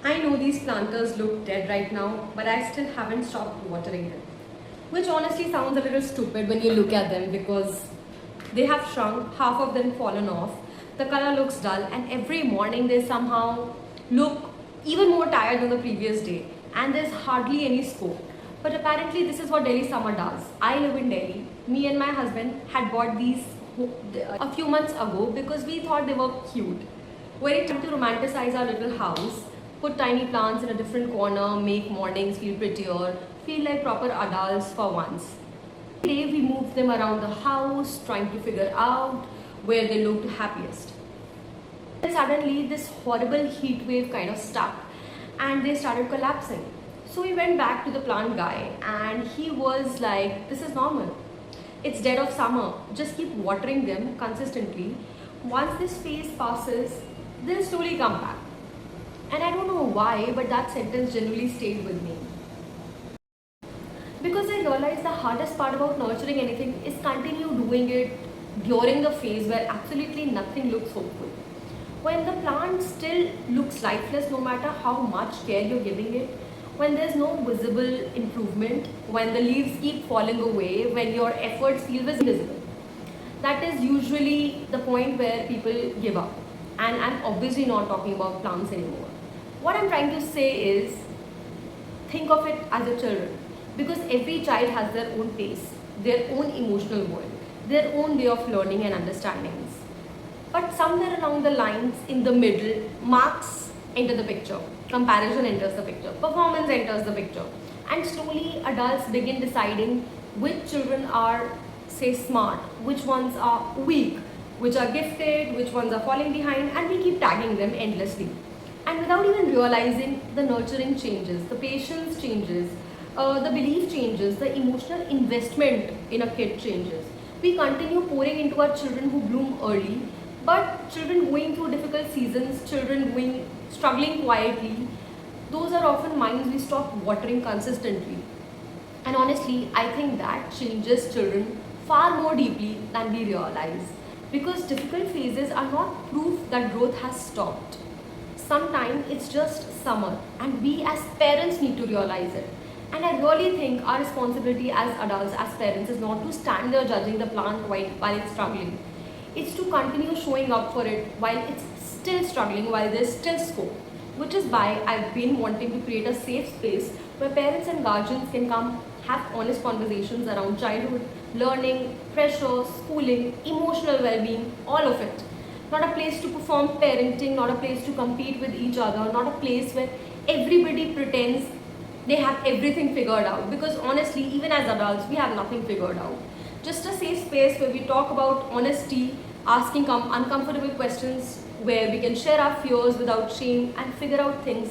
I know these planters look dead right now, but I still haven't stopped watering them. Which honestly sounds a little stupid when you look at them because they have shrunk, half of them fallen off, the color looks dull, and every morning they somehow look even more tired than the previous day, and there's hardly any scope. But apparently, this is what Delhi summer does. I live in Delhi. Me and my husband had bought these a few months ago because we thought they were cute. Very time to romanticize our little house, put tiny plants in a different corner, make mornings feel prettier, feel like proper adults for once. Every day we moved them around the house, trying to figure out where they looked happiest. Then suddenly this horrible heat wave kind of stuck and they started collapsing. So we went back to the plant guy and he was like, this is normal. It's dead of summer. Just keep watering them consistently. Once this phase passes, they'll slowly come back. And I don't know why, but that sentence genuinely stayed with me. Because I realized the hardest part about nurturing anything is continue doing it during the phase where absolutely nothing looks hopeful. When the plant still looks lifeless no matter how much care you're giving it, when there's no visible improvement, when the leaves keep falling away, when your efforts feel invisible. That is usually the point where people give up. And I'm obviously not talking about plants anymore. What I'm trying to say is think of it as a children because every child has their own pace, their own emotional world, their own way of learning and understandings. But somewhere along the lines in the middle, marks enter the picture, comparison enters the picture, performance enters the picture, and slowly adults begin deciding which children are, say, smart, which ones are weak, which are gifted, which ones are falling behind, and we keep tagging them endlessly. And without even realizing, the nurturing changes, the patience changes, the belief changes, the emotional investment in a kid changes. We continue pouring into our children who bloom early, but children going through difficult seasons, children struggling quietly, those are often minds we stop watering consistently. And honestly, I think that changes children far more deeply than we realize. Because difficult phases are not proof that growth has stopped. Sometimes it's just summer, and we as parents need to realize it. And I really think our responsibility as adults, as parents, is not to stand there judging the plant while it's struggling. It's to continue showing up for it while it's still struggling, while there's still scope. Which is why I've been wanting to create a safe space where parents and guardians can come have honest conversations around childhood, learning, pressure, schooling, emotional well-being, all of it. Not a place to perform parenting, not a place to compete with each other, not a place where everybody pretends they have everything figured out. Because honestly, even as adults, we have nothing figured out. Just a safe space where we talk about honesty, asking uncomfortable questions, where we can share our fears without shame and figure out things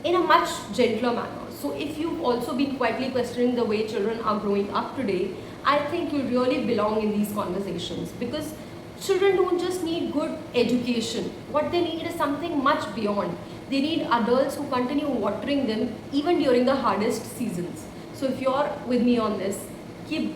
in a much gentler manner. So if you've also been quietly questioning the way children are growing up today, I think you really belong in these conversations because children don't just need good education. What they need is something much beyond. They need adults who continue watering them even during the hardest seasons. So if you're with me on this, keep